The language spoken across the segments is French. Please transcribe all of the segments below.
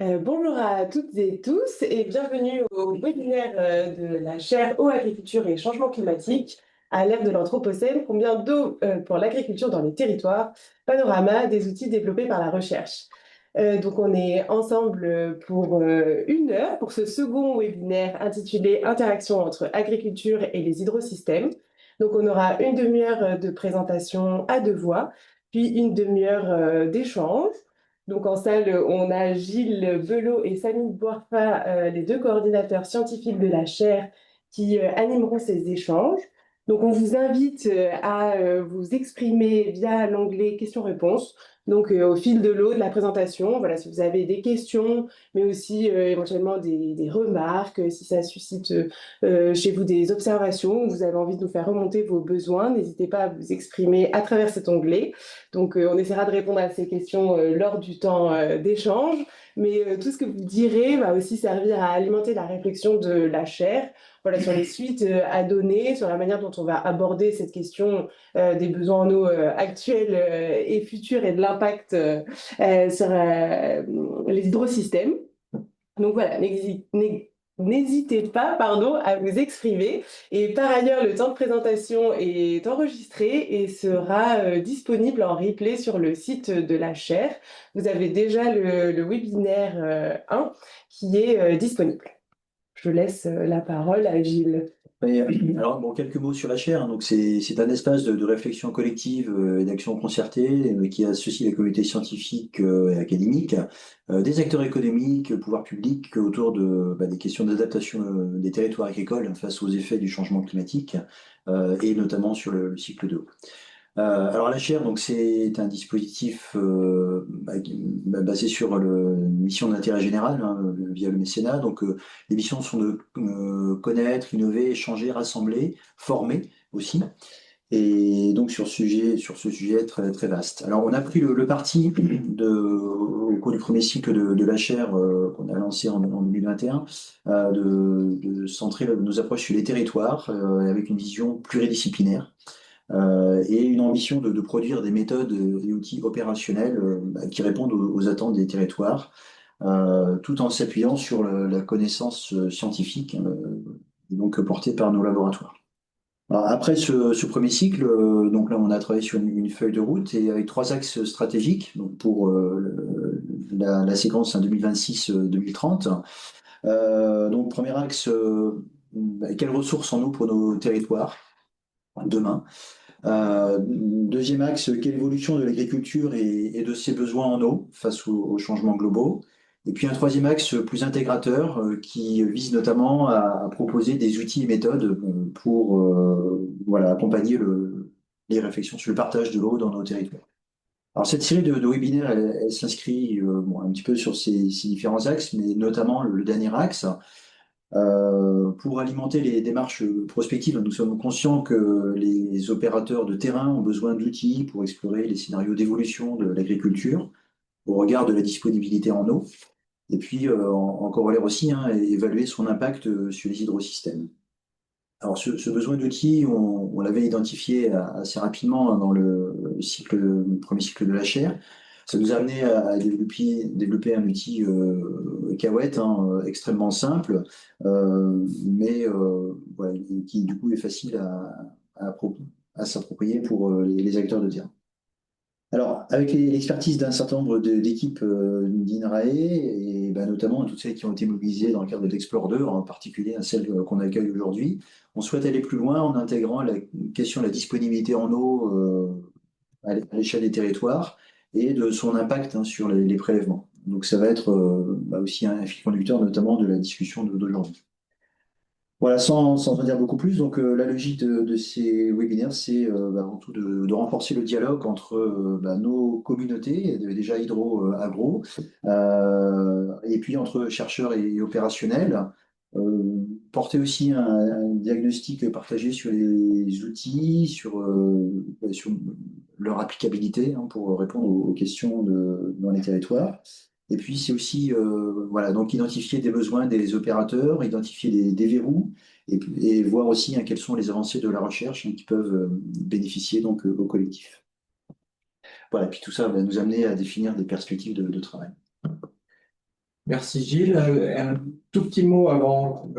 Bonjour à toutes et tous et bienvenue au webinaire de la chaire Eau, Agriculture et Changement climatique à l'ère de l'Anthropocène. Combien d'eau pour l'agriculture dans les territoires? Panorama des outils développés par la recherche. Donc on est ensemble pour 1 heure pour ce second webinaire intitulé Interaction entre agriculture et les hydrosystèmes. Donc on aura une demi-heure de présentation à deux voix, puis une demi-heure d'échange. Donc en salle, on a Gilles Belot et Samy Boirfa, les deux coordinateurs scientifiques de la chaire, qui animeront ces échanges. Donc on vous invite à vous exprimer via l'onglet questions-réponses. Donc au fil de l'eau de la présentation, voilà, si vous avez des questions, mais aussi éventuellement des remarques, si ça suscite chez vous des observations, vous avez envie de nous faire remonter vos besoins, n'hésitez pas à vous exprimer à travers cet onglet. Donc, on essaiera de répondre à ces questions lors du temps d'échange, mais tout ce que vous direz va aussi servir à alimenter la réflexion de la chaire, voilà, sur les suites à donner, sur la manière dont on va aborder cette question des besoins en eau actuels et futurs et de l'impact sur les hydrosystèmes. Donc voilà, n'hésitez pas, pardon, à vous exprimer. Et par ailleurs, le temps de présentation est enregistré et sera disponible en replay sur le site de la chaire. Vous avez déjà le webinaire 1 qui est disponible. Je laisse la parole à Gilles. Oui, alors, bon, quelques mots sur la chaire, hein. Donc, c'est un espace de réflexion collective et d'action concertée qui associe la communauté scientifique et académique, des acteurs économiques, pouvoirs publics autour des questions d'adaptation des territoires agricoles face aux effets du changement climatique et notamment sur le cycle de l'eau. Alors la chaire, donc c'est un dispositif basé sur une mission d'intérêt général via le mécénat. Donc les missions sont de connaître, innover, échanger, rassembler, former aussi. Et donc sur ce sujet très très vaste. Alors on a pris le parti au cours du premier cycle de la chaire qu'on a lancé en 2021 de centrer nos approches sur les territoires avec une vision pluridisciplinaire et une ambition de produire des méthodes et outils opérationnels qui répondent aux attentes des territoires, tout en s'appuyant sur la connaissance scientifique donc portée par nos laboratoires. Alors, après ce premier cycle, donc là on a travaillé sur une feuille de route et avec trois axes stratégiques donc pour la séquence 2026-2030. Donc premier axe, quelles ressources en eau pour nos territoires demain? Deuxième axe, quelle évolution de l'agriculture et de ses besoins en eau face aux changements globaux. Et puis un troisième axe plus intégrateur qui vise notamment à proposer des outils et méthodes pour voilà, accompagner les réflexions sur le partage de l'eau dans nos territoires. Alors cette série de webinaires, elle s'inscrit bon, un petit peu sur ces différents axes, mais notamment le dernier axe, pour alimenter les démarches prospectives. Nous sommes conscients que les opérateurs de terrain ont besoin d'outils pour explorer les scénarios d'évolution de l'agriculture au regard de la disponibilité en eau. Et puis, en corollaire aussi, hein, évaluer son impact sur les hydrosystèmes. Alors, ce besoin d'outils, on l'avait identifié assez rapidement dans le premier cycle de la chaire. Ça nous a amené à développer un outil Kahoot, hein, extrêmement simple, mais voilà, qui du coup est facile à s'approprier pour les acteurs de terrain. Alors, avec l'expertise d'un certain nombre d'équipes d'INRAE, et ben, notamment toutes celles qui ont été mobilisées dans le cadre d'Explore 2, en particulier celle qu'on accueille aujourd'hui, on souhaite aller plus loin en intégrant la question de la disponibilité en eau à l'échelle des territoires et de son impact hein, sur les prélèvements. Donc ça va être aussi un fil conducteur notamment de la discussion d'aujourd'hui. Voilà, sans en dire beaucoup plus, donc la logique de ces webinaires, c'est avant tout de renforcer le dialogue entre nos communautés, déjà hydro-agro, et puis entre chercheurs et opérationnels, porter aussi un diagnostic partagé sur les outils, sur leur applicabilité hein, pour répondre aux questions dans les territoires. Et puis, c'est aussi voilà, donc identifier des besoins des opérateurs, identifier des verrous et voir aussi hein, quelles sont les avancées de la recherche hein, qui peuvent bénéficier donc au collectif. Voilà, et puis tout ça va nous amener à définir des perspectives de travail. Merci Gilles. Un tout petit mot avant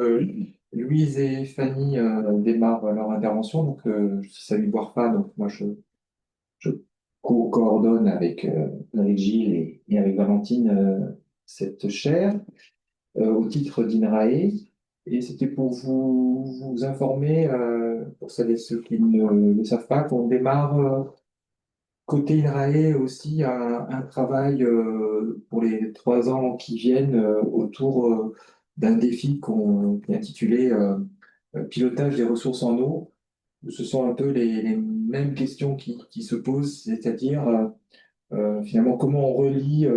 Louise et Fanny démarrent leur intervention. Donc, si ça ne lui boire pas, donc moi je co-coordonne avec Gilles et avec Valentine cette chaire au titre d'INRAE. Et c'était pour vous informer, pour celles et ceux qui ne le savent pas, qu'on démarre côté INRAE aussi un travail pour les 3 ans qui viennent autour d'un défi qu'on a intitulé Pilotage des ressources en eau. Ce sont un peu les mêmes questions qui se posent, c'est-à-dire finalement comment on relie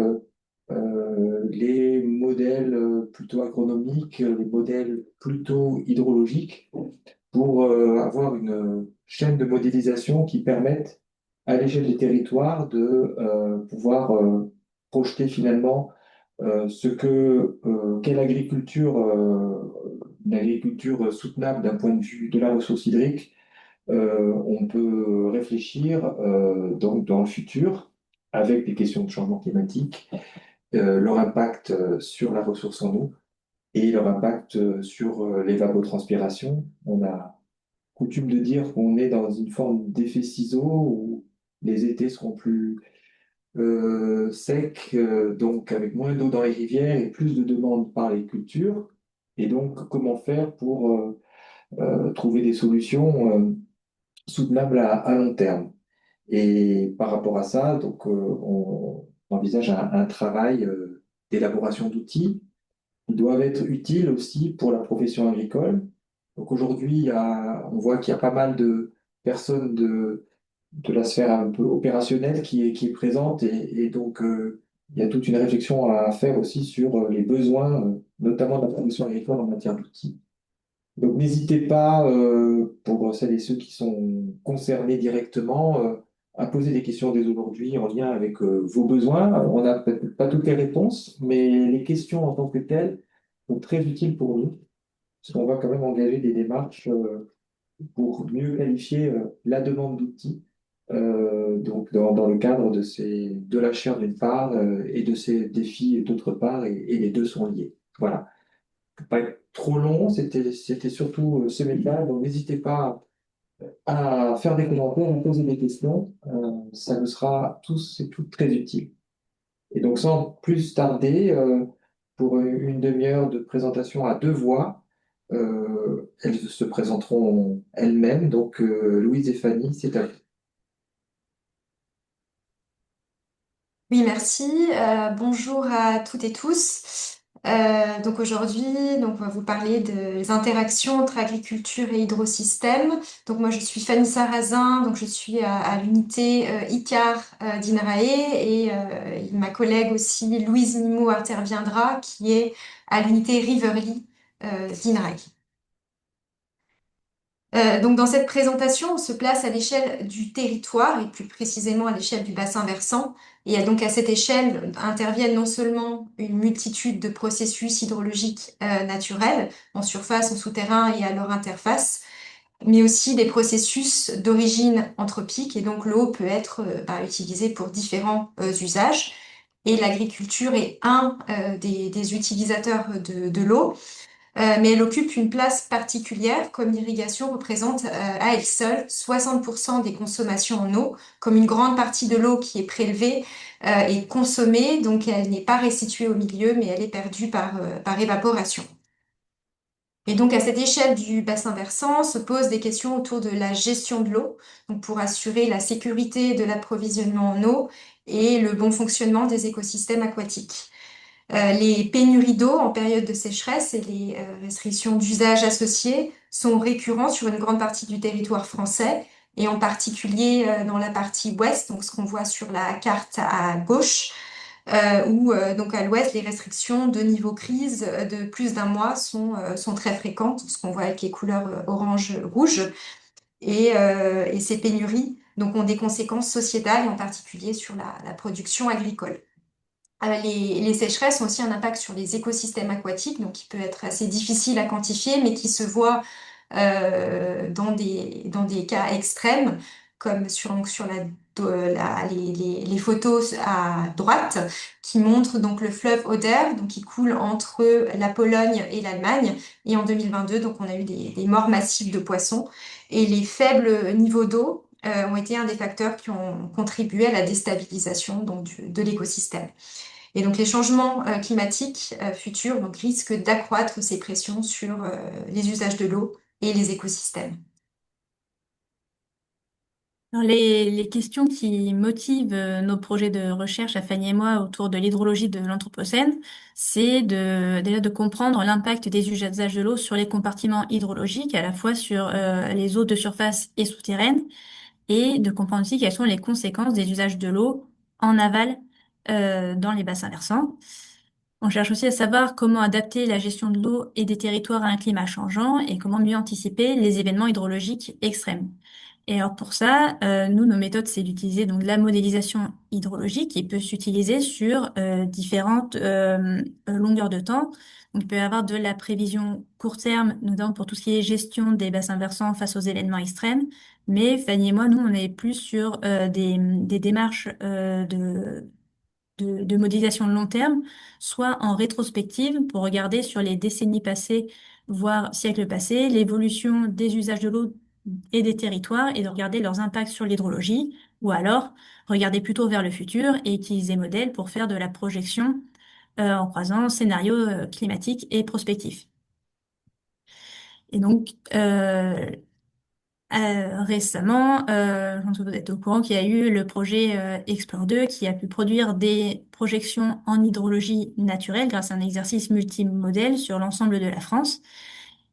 les modèles plutôt agronomiques, les modèles plutôt hydrologiques pour avoir une chaîne de modélisation qui permette à l'échelle des territoires de pouvoir projeter finalement quelle agriculture, une agriculture soutenable d'un point de vue de la ressource hydrique, on peut réfléchir donc dans le futur avec des questions de changement climatique, leur impact sur la ressource en eau et leur impact sur l'évapotranspiration. On a coutume de dire qu'on est dans une forme d'effet ciseau où les étés seront plus secs, donc avec moins d'eau dans les rivières et plus de demandes par les cultures. Et donc, comment faire pour trouver des solutions soutenables à long terme? Et par rapport à ça, donc, on envisage un travail d'élaboration d'outils qui doivent être utiles aussi pour la profession agricole. Donc aujourd'hui, on voit qu'il y a pas mal de personnes de la sphère un peu opérationnelle qui est présente et donc il y a toute une réflexion à faire aussi sur les besoins, notamment de la profession agricole en matière d'outils. Donc n'hésitez pas, pour celles et ceux qui sont concernés directement, à poser des questions dès aujourd'hui en lien avec vos besoins. On n'a peut-être pas toutes les réponses, mais les questions en tant que telles sont très utiles pour nous, parce qu'on va quand même engager des démarches pour mieux qualifier la demande d'outils, donc dans le cadre de la chaire d'une part et de ces défis d'autre part, et les deux sont liés. Voilà. Pas être trop long, c'était surtout ce message, donc n'hésitez pas à faire des commentaires, à poser des questions, ça nous sera tous et toutes très utile. Et donc sans plus tarder, pour une demi-heure de présentation à deux voix, elles se présenteront elles-mêmes, donc Louise et Fanny, c'est à vous. Oui, merci. Bonjour à toutes et tous. Donc aujourd'hui, donc on va vous parler des interactions entre agriculture et hydrosystème. Donc moi je suis Fanny Sarrazin, donc je suis à l'unité ICAR d'INRAE et ma collègue aussi Louise Mimo interviendra qui est à l'unité Riverly d'INRAE. Donc dans cette présentation, on se place à l'échelle du territoire et plus précisément à l'échelle du bassin versant. Et donc à cette échelle interviennent non seulement une multitude de processus hydrologiques naturels en surface, en souterrain et à leur interface, mais aussi des processus d'origine anthropique. Et donc l'eau peut être utilisée pour différents usages. Et l'agriculture est un des utilisateurs de l'eau. Mais elle occupe une place particulière, comme l'irrigation représente à elle seule 60% des consommations en eau, comme une grande partie de l'eau qui est prélevée est consommée, donc elle n'est pas restituée au milieu, mais elle est perdue par évaporation. Et donc à cette échelle du bassin versant se posent des questions autour de la gestion de l'eau, donc pour assurer la sécurité de l'approvisionnement en eau et le bon fonctionnement des écosystèmes aquatiques. Les pénuries d'eau en période de sécheresse et les restrictions d'usage associées sont récurrents sur une grande partie du territoire français et en particulier dans la partie ouest, donc ce qu'on voit sur la carte à gauche, où donc à l'ouest, les restrictions de niveau crise de plus d'un mois sont très fréquentes, ce qu'on voit avec les couleurs orange-rouge. Et ces pénuries donc, ont des conséquences sociétales et en particulier sur la production agricole. Les sécheresses ont aussi un impact sur les écosystèmes aquatiques, donc qui peut être assez difficile à quantifier, mais qui se voit dans des cas extrêmes, comme sur les photos à droite, qui montrent donc le fleuve Oder, donc qui coule entre la Pologne et l'Allemagne. Et en 2022, donc on a eu des morts massives de poissons. Et les faibles niveaux d'eau ont été un des facteurs qui ont contribué à la déstabilisation donc, de l'écosystème. Et donc les changements climatiques futurs donc, risquent d'accroître ces pressions sur les usages de l'eau et les écosystèmes. Alors, les questions qui motivent nos projets de recherche à Fanny et moi autour de l'hydrologie de l'Anthropocène, c'est déjà de comprendre l'impact des usages de l'eau sur les compartiments hydrologiques, à la fois sur les eaux de surface et souterraines, et de comprendre aussi quelles sont les conséquences des usages de l'eau en aval dans les bassins versants. On cherche aussi à savoir comment adapter la gestion de l'eau et des territoires à un climat changeant et comment mieux anticiper les événements hydrologiques extrêmes. Et alors pour ça, nous, nos méthodes, c'est d'utiliser donc la modélisation hydrologique qui peut s'utiliser sur différentes longueurs de temps. Donc il peut y avoir de la prévision court terme, notamment pour tout ce qui est gestion des bassins versants face aux événements extrêmes. Mais Fanny et moi, nous, on est plus sur des démarches de modélisation de long terme, soit en rétrospective pour regarder sur les décennies passées, voire siècles passés, l'évolution des usages de l'eau et des territoires et de regarder leurs impacts sur l'hydrologie, ou alors regarder plutôt vers le futur et utiliser modèles pour faire de la projection en croisant scénarios climatiques et prospectifs. Et donc, récemment, je pense que vous êtes au courant qu'il y a eu le projet Explore 2 qui a pu produire des projections en hydrologie naturelle grâce à un exercice multimodèle sur l'ensemble de la France.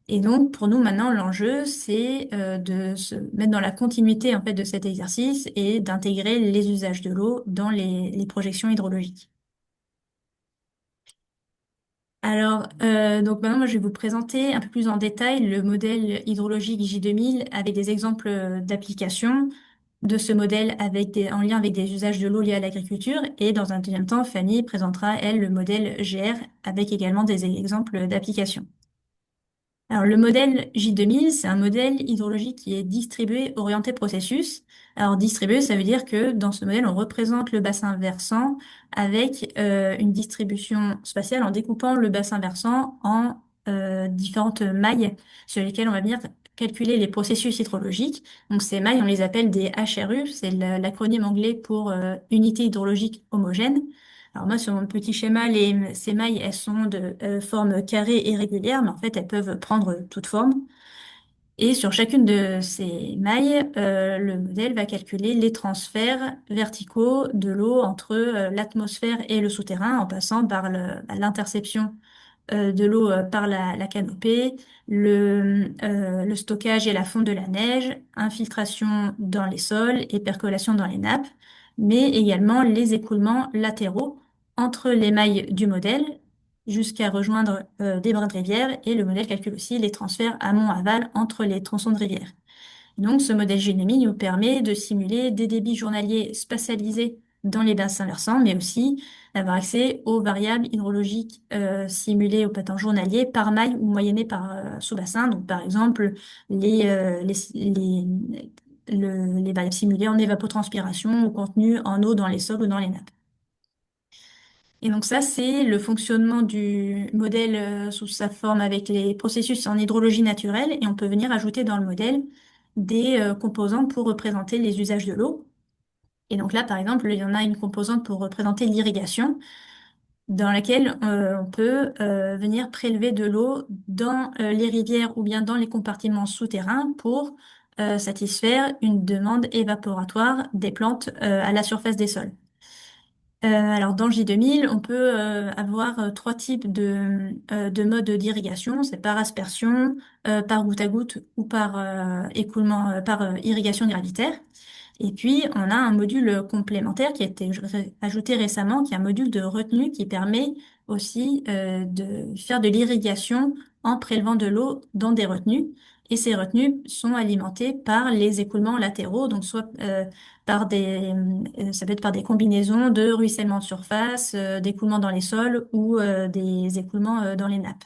Et donc, pour nous, maintenant, l'enjeu, c'est de se mettre dans la continuité en fait de cet exercice et d'intégrer les usages de l'eau dans les projections hydrologiques. Alors, donc maintenant, moi, je vais vous présenter un peu plus en détail le modèle hydrologique J2000 avec des exemples d'applications de ce modèle en lien avec des usages de l'eau liés à l'agriculture. Et dans un deuxième temps, Fanny présentera, elle, le modèle GR avec également des exemples d'applications. Alors, le modèle J2000, c'est un modèle hydrologique qui est distribué, orienté processus. Alors, distribué, ça veut dire que dans ce modèle, on représente le bassin versant avec une distribution spatiale en découpant le bassin versant en différentes mailles sur lesquelles on va venir calculer les processus hydrologiques. Donc, ces mailles, on les appelle des HRU, c'est l'acronyme anglais pour unité hydrologique homogène. Alors moi, sur mon petit schéma, ces mailles, elles sont de forme carrée et régulière, mais en fait, elles peuvent prendre toute forme. Et sur chacune de ces mailles, le modèle va calculer les transferts verticaux de l'eau entre l'atmosphère et le souterrain, en passant par l'interception de l'eau par la canopée, le stockage et la fonte de la neige, infiltration dans les sols et percolation dans les nappes, mais également les écoulements latéraux entre les mailles du modèle jusqu'à rejoindre des brins de rivière et le modèle calcule aussi les transferts amont-aval entre les tronçons de rivière. Donc, ce modèle génomique nous permet de simuler des débits journaliers spatialisés dans les bassins versants, mais aussi d'avoir accès aux variables hydrologiques simulées au pattern journalier par maille ou moyennées par sous-bassin. Donc, par exemple, les variables simulées en évapotranspiration ou contenu en eau dans les sols ou dans les nappes. Et donc ça, c'est le fonctionnement du modèle sous sa forme avec les processus en hydrologie naturelle. Et on peut venir ajouter dans le modèle des composants pour représenter les usages de l'eau. Et donc là, par exemple, il y en a une composante pour représenter l'irrigation, dans laquelle on peut venir prélever de l'eau dans les rivières ou bien dans les compartiments souterrains pour satisfaire une demande évaporatoire des plantes à la surface des sols. Alors dans J2000, on peut avoir trois types de modes d'irrigation. C'est par aspersion, par goutte à goutte ou par écoulement, par irrigation gravitaire. Et puis, on a un module complémentaire qui a été ajouté récemment, qui est un module de retenue qui permet aussi de faire de l'irrigation en prélevant de l'eau dans des retenues. Et ces retenues sont alimentées par les écoulements latéraux, donc soit ça peut être par des combinaisons de ruissellement de surface, d'écoulements dans les sols ou des écoulements dans les nappes.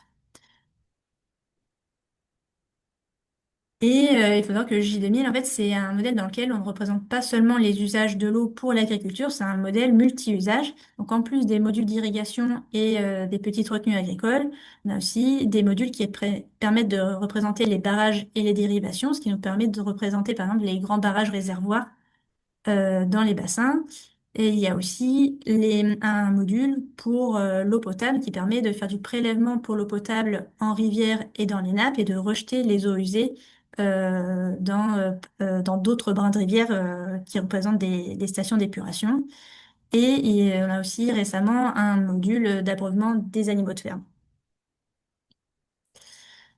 Et il faut savoir que le J2000, en fait, c'est un modèle dans lequel on ne représente pas seulement les usages de l'eau pour l'agriculture, c'est un modèle multi-usage. Donc, en plus des modules d'irrigation et des petites retenues agricoles, on a aussi des modules qui permettent de représenter les barrages et les dérivations, ce qui nous permet de représenter, par exemple, les grands barrages réservoirs dans les bassins. Et il y a aussi un module pour l'eau potable qui permet de faire du prélèvement pour l'eau potable en rivière et dans les nappes et de rejeter les eaux usées dans d'autres brins de rivière qui représentent des stations d'épuration. Et on a aussi récemment un module d'abreuvement des animaux de ferme.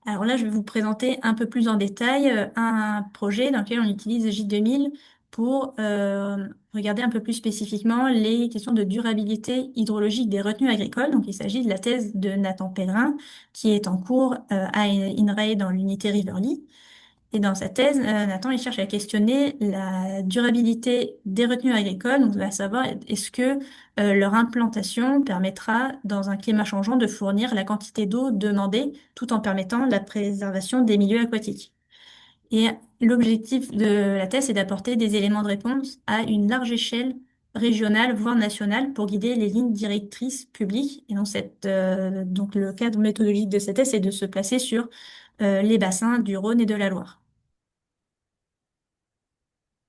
Alors là, je vais vous présenter un peu plus en détail un projet dans lequel on utilise J2000 pour regarder un peu plus spécifiquement les questions de durabilité hydrologique des retenues agricoles. Donc, il s'agit de la thèse de Nathan Pellerin qui est en cours à INRAE dans l'unité Riverly. Et dans sa thèse, Nathan, il cherche à questionner la durabilité des retenues agricoles. Donc, il va savoir est-ce que leur implantation permettra, dans un climat changeant, de fournir la quantité d'eau demandée tout en permettant la préservation des milieux aquatiques. Et l'objectif de la thèse est d'apporter des éléments de réponse à une large échelle régionale, voire nationale, pour guider les lignes directrices publiques. Et donc, donc le cadre méthodologique de cette thèse est de se placer sur les bassins du Rhône et de la Loire.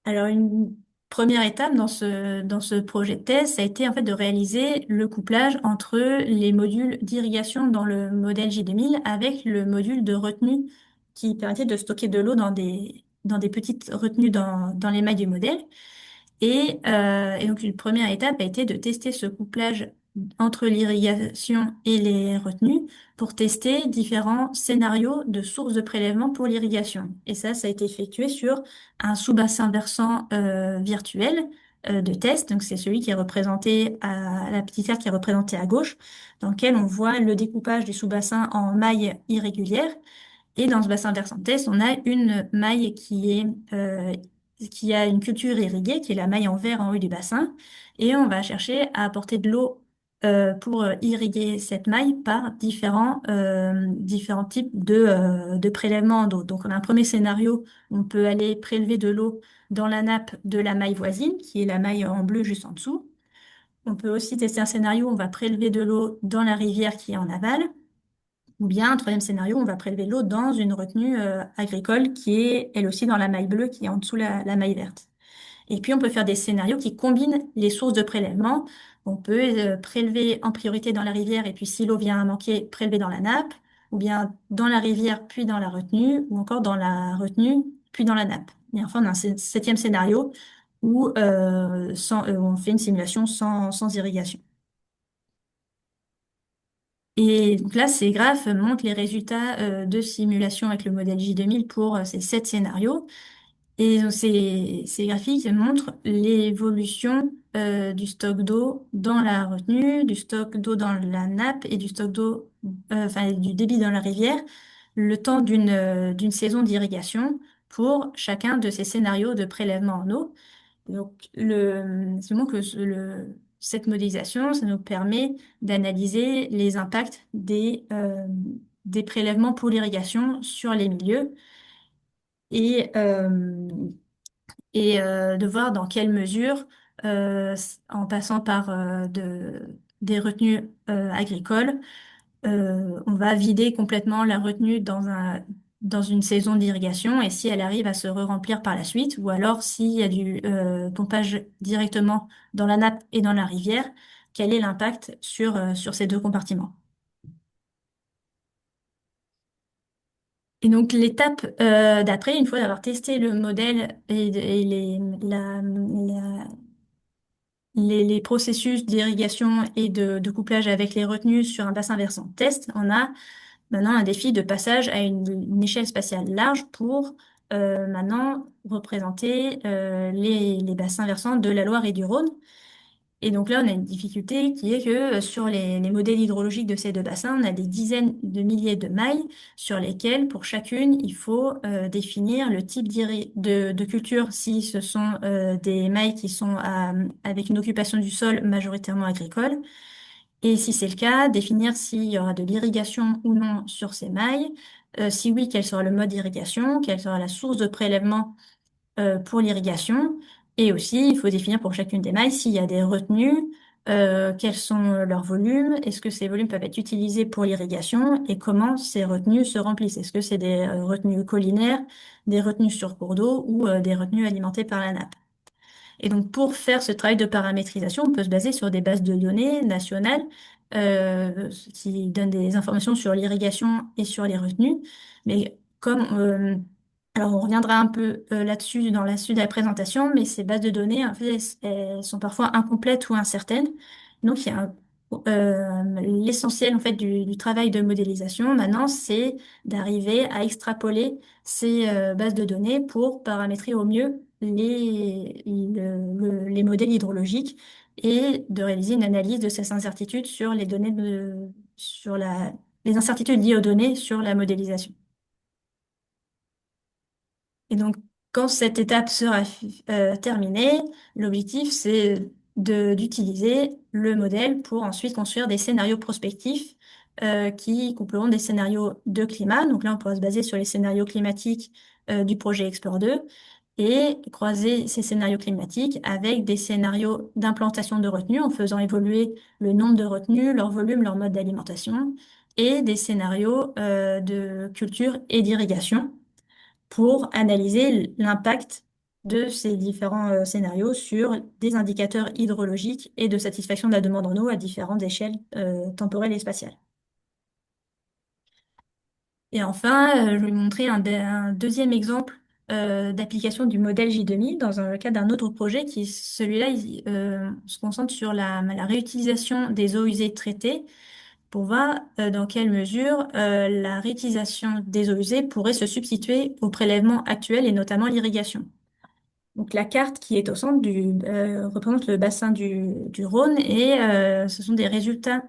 Alors, une première étape dans ce projet de thèse, ça a été en fait de réaliser le couplage entre les modules d'irrigation dans le modèle J2000 avec le module de retenue qui permettait de stocker de l'eau dans des petites retenues dans les mailles du modèle. Et donc, une première étape a été de tester ce couplage entre l'irrigation et les retenues pour tester différents scénarios de sources de prélèvement pour l'irrigation. Et ça a été effectué sur un sous-bassin versant virtuel de test. Donc, c'est celui qui est représenté à la petite carte qui est représentée à gauche, dans lequel on voit le découpage du sous-bassin en mailles irrégulières. Et dans ce bassin versant de test, on a une maille qui a une culture irriguée, qui est la maille en vert en haut du bassin. Et on va chercher à apporter de l'eau pour irriguer cette maille par différents types de prélèvements d'eau. Donc, on a un premier scénario où on peut aller prélever de l'eau dans la nappe de la maille voisine, qui est la maille en bleu juste en dessous. On peut aussi tester un scénario où on va prélever de l'eau dans la rivière qui est en aval. Ou bien, un troisième scénario, on va prélever l'eau dans une retenue agricole qui est elle aussi dans la maille bleue qui est en dessous la maille verte. Et puis, on peut faire des scénarios qui combinent les sources de prélèvement. On peut prélever en priorité dans la rivière et puis si l'eau vient à manquer, prélever dans la nappe, ou bien dans la rivière puis dans la retenue, ou encore dans la retenue puis dans la nappe. Et enfin, on a un septième scénario où on fait une simulation sans irrigation. Et donc là, ces graphes montrent les résultats de simulation avec le modèle J2000 pour ces 7 scénarios. Et donc, ces graphiques montrent l'évolution du stock d'eau dans la retenue, du stock d'eau dans la nappe et du stock d'eau, enfin du débit dans la rivière, le temps d'une saison d'irrigation pour chacun de ces scénarios de prélèvement en eau. Donc, c'est bon que cette modélisation, ça nous permet d'analyser les impacts des prélèvements pour l'irrigation sur les milieux et, euh, et de voir dans quelle mesure, en passant par des retenues agricoles, on va vider complètement la retenue dans une saison d'irrigation et si elle arrive à se re-remplir par la suite, ou alors s'il y a du pompage directement dans la nappe et dans la rivière, quel est l'impact sur ces deux compartiments. Et donc l'étape d'après, une fois d'avoir testé le modèle et les processus d'irrigation et de couplage avec les retenues sur un bassin versant test, on a maintenant un défi de passage à une échelle spatiale large pour maintenant représenter les bassins versants de la Loire et du Rhône. Et donc là, on a une difficulté qui est que sur les modèles hydrologiques de ces deux bassins, on a des dizaines de milliers de mailles sur lesquelles, pour chacune, il faut définir le type de culture, si ce sont des mailles qui sont avec une occupation du sol majoritairement agricole. Et si c'est le cas, définir s'il y aura de l'irrigation ou non sur ces mailles, Si oui, quel sera le mode d'irrigation? Quelle sera la source de prélèvement pour l'irrigation? Et aussi, il faut définir pour chacune des mailles s'il y a des retenues, quels sont leurs volumes, est-ce que ces volumes peuvent être utilisés pour l'irrigation et comment ces retenues se remplissent? Est-ce que c'est des retenues collinaires, des retenues sur cours d'eau ou des retenues alimentées par la nappe? Et donc, pour faire ce travail de paramétrisation, on peut se baser sur des bases de données nationales qui donnent des informations sur l'irrigation et sur les retenues. Mais alors on reviendra un peu là-dessus dans la suite de la présentation, mais ces bases de données, en fait, elles sont parfois incomplètes ou incertaines. Donc, il y a l'essentiel en fait du travail de modélisation maintenant, c'est d'arriver à extrapoler ces bases de données pour paramétrer au mieux les modèles hydrologiques et de réaliser une analyse de ces incertitudes sur les données les incertitudes liées aux données sur la modélisation. Et donc, quand cette étape sera terminée, l'objectif, c'est d'utiliser le modèle pour ensuite construire des scénarios prospectifs qui coupleront des scénarios de climat. Donc là, on pourra se baser sur les scénarios climatiques du projet Explore 2 et croiser ces scénarios climatiques avec des scénarios d'implantation de retenues en faisant évoluer le nombre de retenues, leur volume, leur mode d'alimentation et des scénarios de culture et d'irrigation pour analyser l'impact de ces différents scénarios sur des indicateurs hydrologiques et de satisfaction de la demande en eau à différentes échelles temporelles et spatiales. Et enfin, je vais vous montrer un deuxième exemple d'application du modèle J2000 dans le cadre d'un autre projet qui, celui-là, se concentre sur la réutilisation des eaux usées traitées pour voir dans quelle mesure la réutilisation des eaux usées pourrait se substituer au prélèvement actuel et notamment l'irrigation. Donc la carte qui est au centre représente le bassin du Rhône et ce sont des résultats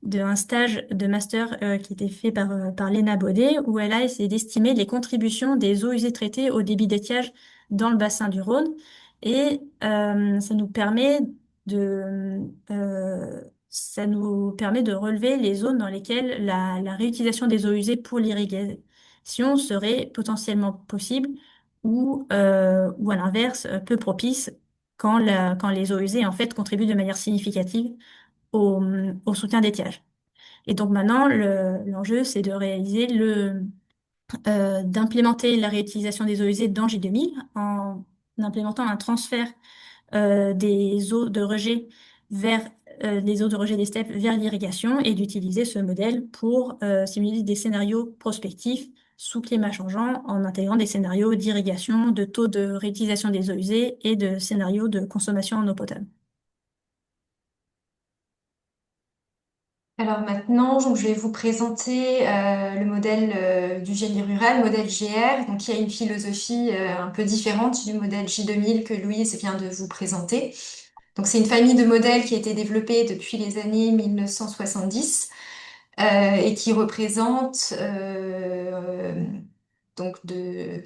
d'un stage de master qui était fait par Léna Baudet où elle a essayé d'estimer les contributions des eaux usées traitées au débit d'étiage dans le bassin du Rhône et ça nous permet de relever les zones dans lesquelles la réutilisation des eaux usées pour l'irrigation serait potentiellement possible ou à l'inverse, peu propice quand les eaux usées en fait contribuent de manière significative au soutien d'étiage. Et donc maintenant, l'enjeu, c'est de d'implémenter la réutilisation des eaux usées dans J2000 en implémentant un transfert des eaux de rejet vers les eaux de rejet des steppes vers l'irrigation et d'utiliser ce modèle pour simuler des scénarios prospectifs sous climat changeant en intégrant des scénarios d'irrigation, de taux de réutilisation des eaux usées et de scénarios de consommation en eau potable. Alors maintenant, donc, je vais vous présenter le modèle du génie rural, modèle GR, donc qui a une philosophie un peu différente du modèle J2000 que Louise vient de vous présenter. Donc c'est une famille de modèles qui a été développée depuis les années 1970 et qui représente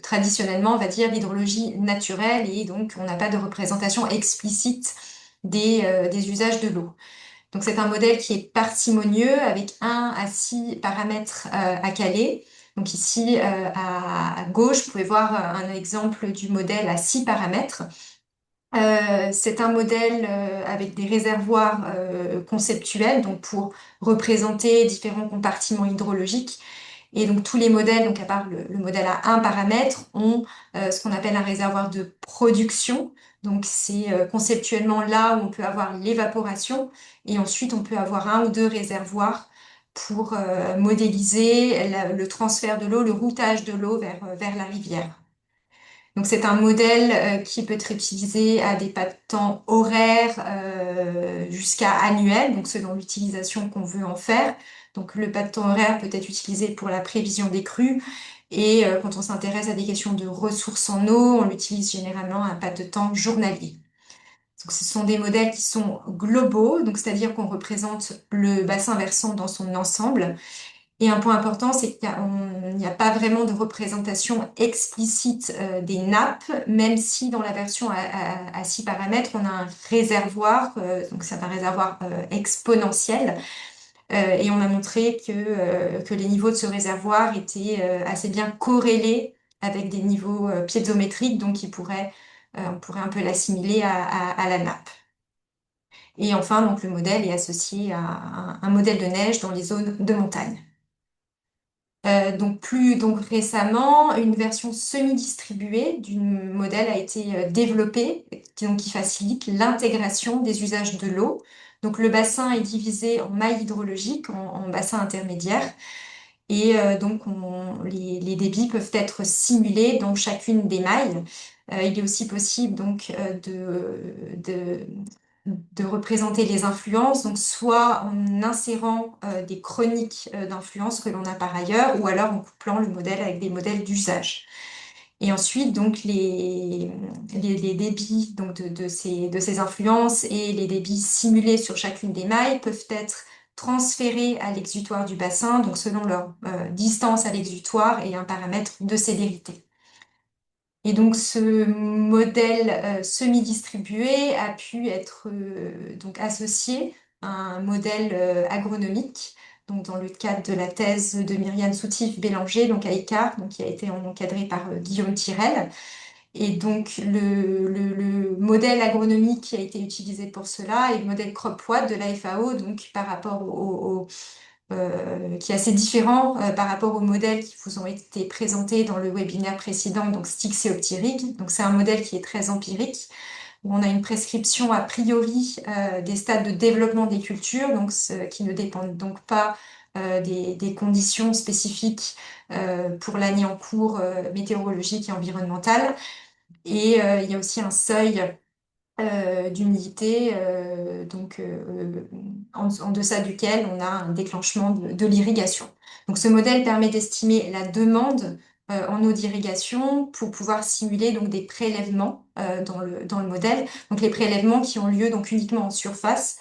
traditionnellement, on va dire, l'hydrologie naturelle et donc on n'a pas de représentation explicite des usages de l'eau. Donc c'est un modèle qui est parcimonieux avec 1 à 6 paramètres à caler. Donc ici à gauche, vous pouvez voir un exemple du modèle à 6 paramètres. C'est un modèle avec des réservoirs conceptuels donc pour représenter différents compartiments hydrologiques. Et donc tous les modèles, donc à part le modèle à 1 paramètre, ont ce qu'on appelle un réservoir de production. Donc c'est conceptuellement là où on peut avoir l'évaporation et ensuite on peut avoir 1 ou 2 réservoirs pour modéliser le transfert de l'eau, le routage de l'eau vers la rivière. Donc c'est un modèle qui peut être utilisé à des pas de temps horaires jusqu'à annuels, donc selon l'utilisation qu'on veut en faire. Donc le pas de temps horaire peut être utilisé pour la prévision des crues et quand on s'intéresse à des questions de ressources en eau, on l'utilise généralement à un pas de temps journalier. Donc ce sont des modèles qui sont globaux, donc c'est-à-dire qu'on représente le bassin versant dans son ensemble. Et un point important, c'est qu'il n'y a pas vraiment de représentation explicite des nappes, même si dans la version à 6 paramètres, on a un réservoir, donc c'est un réservoir exponentiel, Et on a montré que les niveaux de ce réservoir étaient assez bien corrélés avec des niveaux piézométriques, donc on pourrait un peu l'assimiler à la nappe. Et enfin, donc, le modèle est associé à un modèle de neige dans les zones de montagne. Donc récemment, une version semi-distribuée du modèle a été développée, qui facilite l'intégration des usages de l'eau. Donc le bassin est divisé en mailles hydrologiques, en bassins intermédiaires, et les débits peuvent être simulés dans chacune des mailles. Il est aussi possible de représenter les influences, donc soit en insérant des chroniques d'influence que l'on a par ailleurs, ou alors en couplant le modèle avec des modèles d'usage. Et ensuite, donc, les débits de ces influences et les débits simulés sur chacune des mailles peuvent être transférés à l'exutoire du bassin, donc selon leur distance à l'exutoire et un paramètre de célérité. Et donc ce modèle semi-distribué a pu être donc associé à un modèle agronomique, donc dans le cadre de la thèse de Myriam Soutif-Bélanger, donc à ICAR, donc qui a été encadré par Guillaume Tirel. Et donc le modèle agronomique qui a été utilisé pour cela est le modèle CropWatt de la FAO, donc par rapport qui est assez différent par rapport aux modèles qui vous ont été présentés dans le webinaire précédent, donc Styx et Optirig. Donc c'est un modèle qui est très empirique, où on a une prescription a priori des stades de développement des cultures, donc qui ne dépendent donc pas des conditions spécifiques pour l'année en cours météorologique et environnementale. Et il y a aussi un seuil d'humidité, en deçà duquel on a un déclenchement de l'irrigation. Donc ce modèle permet d'estimer la demande en eau d'irrigation pour pouvoir simuler donc des prélèvements dans le modèle. Donc les prélèvements qui ont lieu donc uniquement en surface,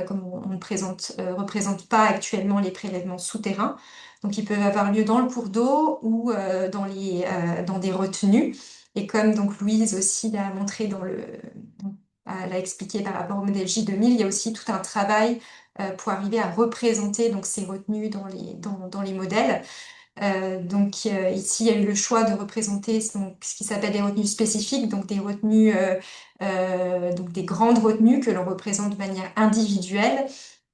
comme on ne représente pas actuellement les prélèvements souterrains. Donc ils peuvent avoir lieu dans le cours d'eau ou dans des retenues. Et comme donc Louise aussi l'a montré l'a expliqué par rapport au modèle J2000, il y a aussi tout un travail pour arriver à représenter donc ces retenues dans les modèles. Ici, il y a eu le choix de représenter donc, ce qui s'appelle des retenues spécifiques, donc des retenues, donc des grandes retenues que l'on représente de manière individuelle,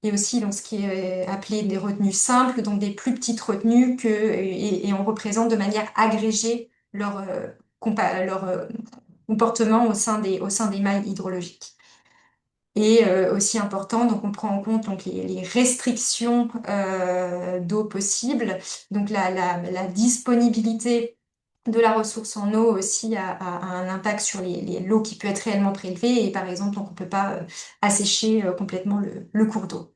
et aussi donc, ce qui est appelé des retenues simples, donc des plus petites retenues et on représente de manière agrégée leur comportement au sein des mailles hydrologiques. Et aussi important, donc on prend en compte donc, les restrictions d'eau possibles, donc la disponibilité de la ressource en eau aussi a un impact sur l'eau qui peut être réellement prélevée, et par exemple, donc on ne peut pas assécher complètement le cours d'eau.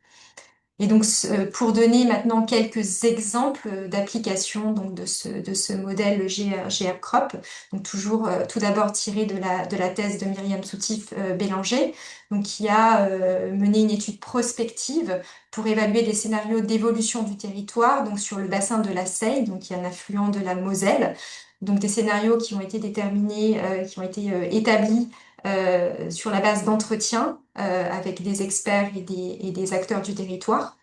Et donc, pour donner maintenant quelques exemples d'application donc de ce modèle GR-Crop, donc toujours tout d'abord tiré de la thèse de Myriam Soutif-Bélanger, donc qui a mené une étude prospective pour évaluer des scénarios d'évolution du territoire, donc sur le bassin de la Seille, donc qui est un affluent de la Moselle, donc des scénarios qui ont été déterminés, qui ont été établis sur la base d'entretiens avec des experts et des acteurs du territoire.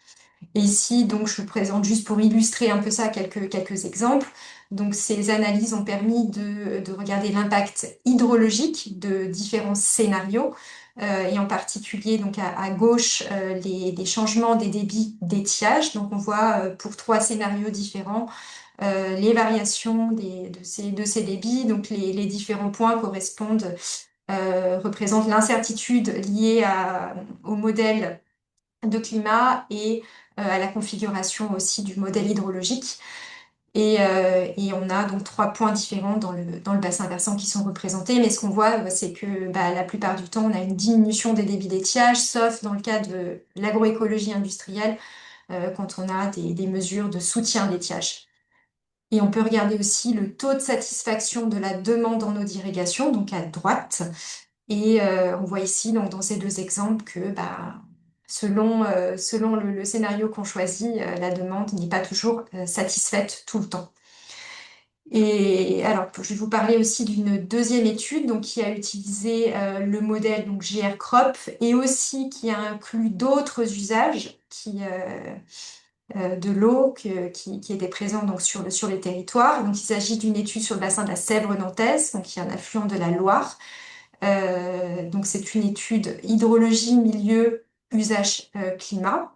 Et ici, donc, je vous présente juste pour illustrer un peu ça quelques exemples. Donc, ces analyses ont permis de regarder l'impact hydrologique de différents scénarios, et en particulier donc à gauche des changements des débits d'étiage. Donc, on voit pour 3 scénarios différents les variations de ces débits. Donc, les différents points représentent l'incertitude liée au modèle de climat et à la configuration aussi du modèle hydrologique. Et on a donc 3 points différents dans le bassin versant qui sont représentés. Mais ce qu'on voit, c'est que la plupart du temps, on a une diminution des débits d'étiage, sauf dans le cas de l'agroécologie industrielle, quand on a des mesures de soutien d'étiage. Et on peut regarder aussi le taux de satisfaction de la demande en eau d'irrigation, donc à droite. Et on voit ici, donc, dans ces 2 exemples, que selon le scénario qu'on choisit, la demande n'est pas toujours satisfaite tout le temps. Et alors, je vais vous parler aussi d'une deuxième étude donc, qui a utilisé le modèle donc, GR-CROP et aussi qui a inclus d'autres usages de l'eau qui étaient présents donc, sur les territoires. Donc, il s'agit d'une étude sur le bassin de la Sèvre nantaise, donc, qui est un affluent de la Loire. Donc, c'est une étude hydrologie, milieu, usage, climat.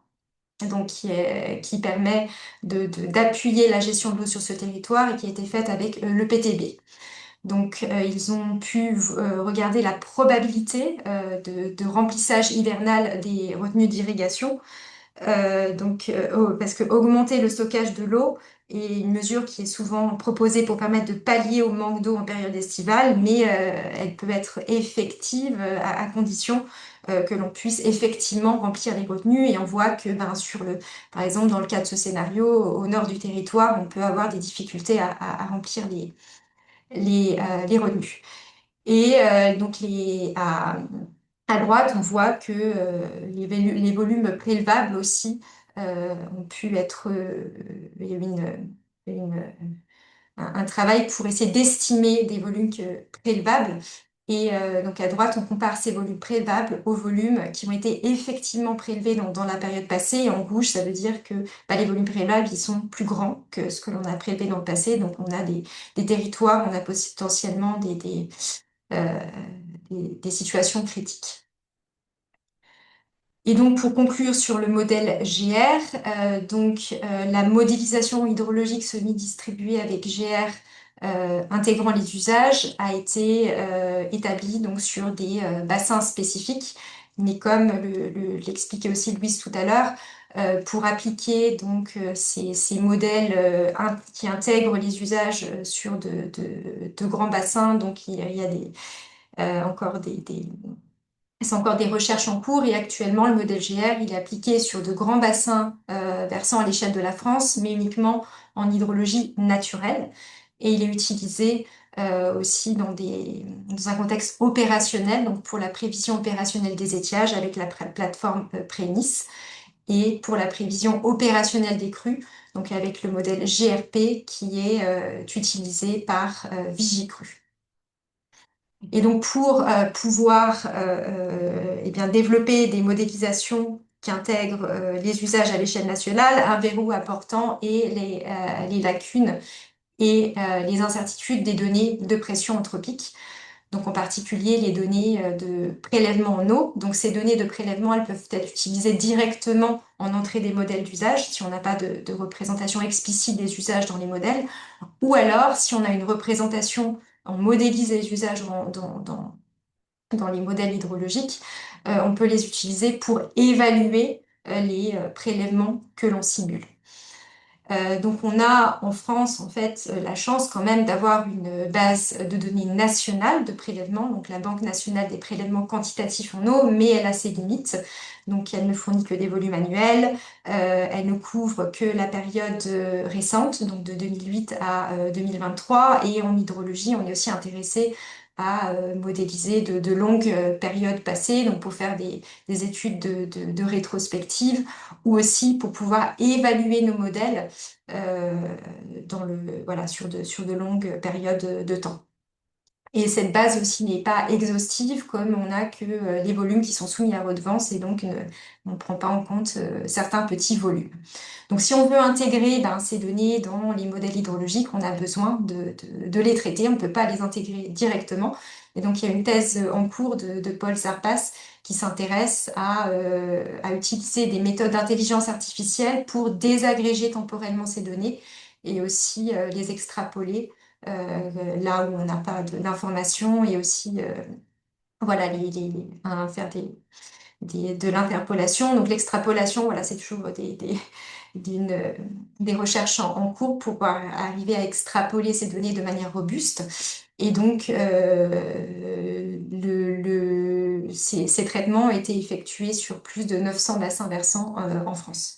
Donc qui permet d'appuyer la gestion de l'eau sur ce territoire et qui a été faite avec le PTB. Donc, ils ont pu regarder la probabilité de remplissage hivernal des retenues d'irrigation. Parce que augmenter le stockage de l'eau est une mesure qui est souvent proposée pour permettre de pallier au manque d'eau en période estivale, mais elle peut être effective à condition que l'on puisse effectivement remplir les retenues. Et on voit que, par exemple, dans le cas de ce scénario, au nord du territoire, on peut avoir des difficultés à remplir les retenues. Et à droite, on voit que les volumes prélevables aussi ont pu être. Il y a eu un travail pour essayer d'estimer des volumes prélevables. Et donc à droite, on compare ces volumes prélevables aux volumes qui ont été effectivement prélevés dans la période passée. Et en rouge, ça veut dire que les volumes prélevables, ils sont plus grands que ce que l'on a prélevé dans le passé. Donc on a des territoires, on a potentiellement euh, des situations critiques. Et donc, pour conclure sur le modèle GR, la modélisation hydrologique semi-distribuée avec GR intégrant les usages a été établie donc, sur des bassins spécifiques. Mais comme l'expliquait aussi Louise tout à l'heure, pour appliquer donc, ces modèles qui intègrent les usages sur de grands bassins, donc il y a encore c'est encore des recherches en cours et actuellement, le modèle GR, il est appliqué sur de grands bassins versant à l'échelle de la France, mais uniquement en hydrologie naturelle. Et il est utilisé aussi dans un contexte opérationnel, donc pour la prévision opérationnelle des étiages avec la plateforme Prénis et pour la prévision opérationnelle des crues, donc avec le modèle GRP qui est utilisé par Vigicru. Et donc pour pouvoir eh bien, développer des modélisations qui intègrent les usages à l'échelle nationale, un verrou important est les lacunes et les incertitudes des données de pression anthropique. Donc en particulier les données de prélèvement en eau. Donc ces données de prélèvement, elles peuvent être utilisées directement en entrée des modèles d'usage si on n'a pas de représentation explicite des usages dans les modèles. Ou alors, si on a une représentation, on modélise les usages dans les modèles hydrologiques, on peut les utiliser pour évaluer les prélèvements que l'on simule. Donc on a en France en fait la chance quand même d'avoir une base de données nationale de prélèvement, donc la Banque nationale des prélèvements quantitatifs en eau, mais elle a ses limites. Donc elle ne fournit que des volumes annuels, elle ne couvre que la période récente, donc de 2008 à 2023, et en hydrologie on est aussi intéressé à modéliser de longues périodes passées, donc pour faire des études de rétrospective ou aussi pour pouvoir évaluer nos modèles sur de longues périodes de temps. Et cette base aussi n'est pas exhaustive, comme on n'a que les volumes qui sont soumis à redevance et donc on ne prend pas en compte certains petits volumes. Donc si on veut intégrer ces données dans les modèles hydrologiques, on a besoin de les traiter, on ne peut pas les intégrer directement. Et donc il y a une thèse en cours de Paul Sarpas qui s'intéresse à utiliser des méthodes d'intelligence artificielle pour désagréger temporellement ces données et aussi les extrapoler là où on n'a pas d'informations et aussi faire de l'interpolation. Donc l'extrapolation, voilà, c'est toujours des recherches en cours pour pouvoir arriver à extrapoler ces données de manière robuste. Et donc, ces traitements ont été effectués sur plus de 900 bassins versants en France.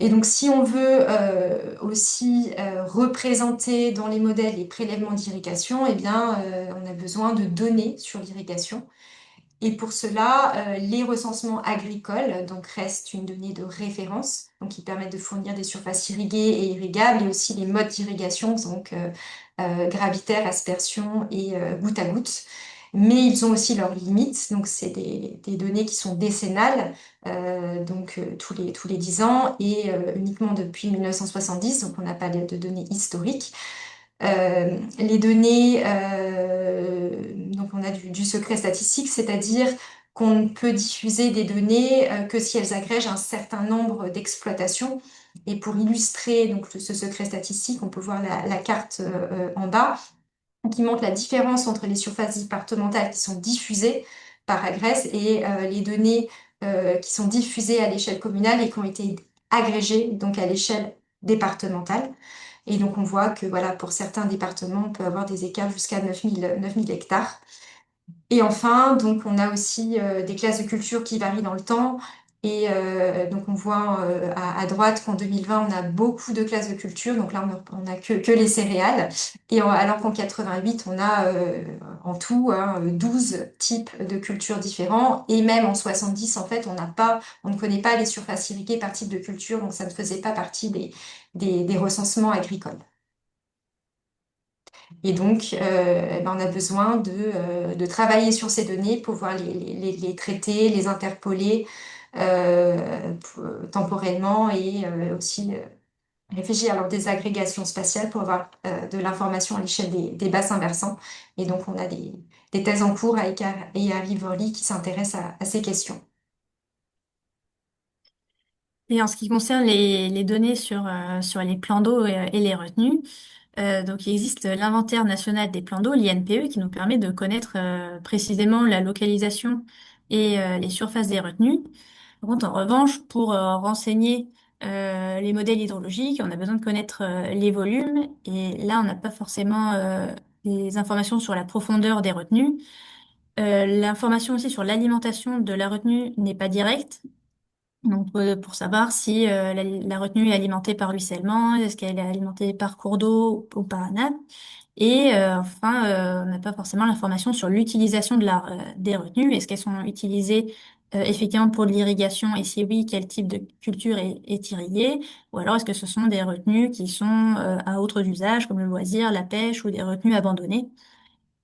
Et donc, si on veut aussi représenter dans les modèles les prélèvements d'irrigation, eh bien, on a besoin de données sur l'irrigation. Et pour cela, les recensements agricoles donc restent une donnée de référence, donc qui permettent de fournir des surfaces irriguées et irrigables, et aussi les modes d'irrigation, donc gravitaire, aspersion et goutte à goutte. Mais ils ont aussi leurs limites, donc c'est des données qui sont décennales, tous les 10 ans, et uniquement depuis 1970, donc on n'a pas de données historiques. Les données, donc on a du secret statistique, c'est-à-dire qu'on ne peut diffuser des données que si elles agrègent un certain nombre d'exploitations. Et pour illustrer donc ce secret statistique, on peut voir la carte en bas qui montre la différence entre les surfaces départementales qui sont diffusées par agresse et les données qui sont diffusées à l'échelle communale et qui ont été agrégées donc à l'échelle départementale. Et donc, on voit que voilà, pour certains départements, on peut avoir des écarts jusqu'à 9 000 hectares. Et enfin, donc, on a aussi des classes de culture qui varient dans le temps. Et donc, on voit à droite qu'en 2020, on a beaucoup de classes de culture. Donc là, on a que les céréales. Et alors qu'en 88, on a en tout 12 types de cultures différents. Et même en 70, en fait, on ne connaît pas les surfaces irriguées par type de culture. Donc, ça ne faisait pas partie des recensements agricoles. Et donc, eh ben, on a besoin de travailler sur ces données pour pouvoir les traiter, les interpoler temporellement et aussi réfléchir à leur désagrégation spatiale pour avoir de l'information à l'échelle des bassins versants. Et donc, on a des thèses en cours à Icare et à Rivoli qui s'intéressent à ces questions. Et en ce qui concerne les données sur les plans d'eau et les retenues, donc il existe l'inventaire national des plans d'eau, l'INPE, qui nous permet de connaître précisément la localisation et les surfaces des retenues. Par contre, en revanche, pour renseigner les modèles hydrologiques, on a besoin de connaître les volumes, et là, on n'a pas forcément des informations sur la profondeur des retenues. L'information aussi sur l'alimentation de la retenue n'est pas directe. Donc, pour savoir si la retenue est alimentée par ruissellement, est-ce qu'elle est alimentée par cours d'eau ou par nappe. Et enfin, on n'a pas forcément l'information sur l'utilisation des retenues. Est-ce qu'elles sont utilisées effectivement pour de l'irrigation? Et si oui, quel type de culture est irriguée? Ou alors est-ce que ce sont des retenues qui sont à autres usages, comme le loisir, la pêche, ou des retenues abandonnées?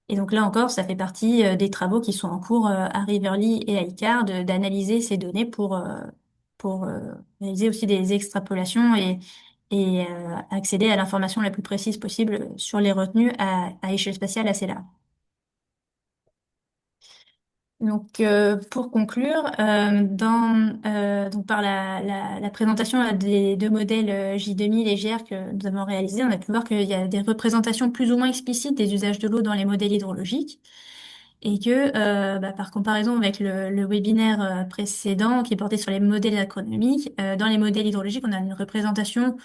Et donc là encore, ça fait partie des travaux qui sont en cours à Riverly et à ICAR d'analyser ces données pour réaliser aussi des extrapolations et accéder à l'information la plus précise possible sur les retenues à échelle spatiale assez large. Donc, pour conclure, donc par la présentation des deux modèles J2000 et GR que nous avons réalisés, on a pu voir qu'il y a des représentations plus ou moins explicites des usages de l'eau dans les modèles hydrologiques, et que par comparaison avec le webinaire précédent qui portait sur les modèles agronomiques, dans les modèles hydrologiques, on a une représentation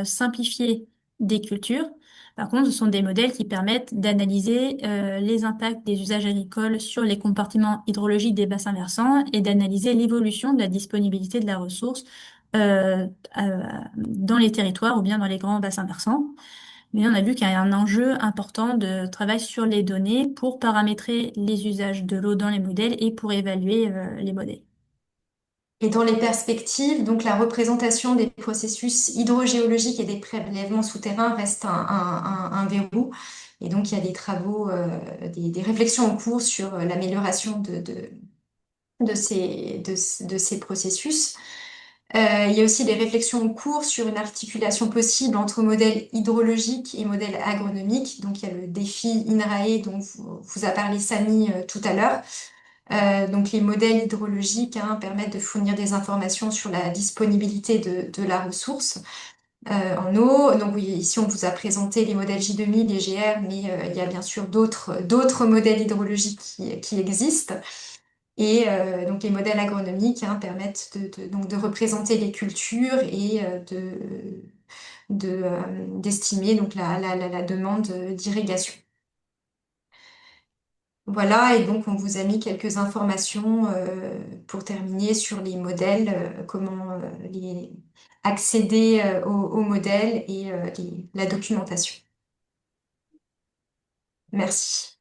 simplifiée des cultures. Par contre, ce sont des modèles qui permettent d'analyser les impacts des usages agricoles sur les compartiments hydrologiques des bassins versants et d'analyser l'évolution de la disponibilité de la ressource dans les territoires ou bien dans les grands bassins versants. Mais on a vu qu'il y a un enjeu important de travail sur les données pour paramétrer les usages de l'eau dans les modèles et pour évaluer les modèles. Et dans les perspectives, donc la représentation des processus hydrogéologiques et des prélèvements souterrains reste un verrou. Et donc, il y a des travaux, des réflexions en cours sur l'amélioration de ces processus. Il y a aussi des réflexions en cours sur une articulation possible entre modèles hydrologiques et modèles agronomiques. Donc, il y a le défi INRAE dont vous a parlé Samy tout à l'heure. Donc les modèles hydrologiques permettent de fournir des informations sur la disponibilité de la ressource en eau. Donc oui, ici on vous a présenté les modèles J2000 et GR, mais il y a bien sûr d'autres modèles hydrologiques qui existent. Et donc les modèles agronomiques permettent donc de représenter les cultures et d'estimer donc la demande d'irrigation. Voilà, et donc on vous a mis quelques informations pour terminer sur les modèles, comment accéder aux modèles et la documentation. Merci.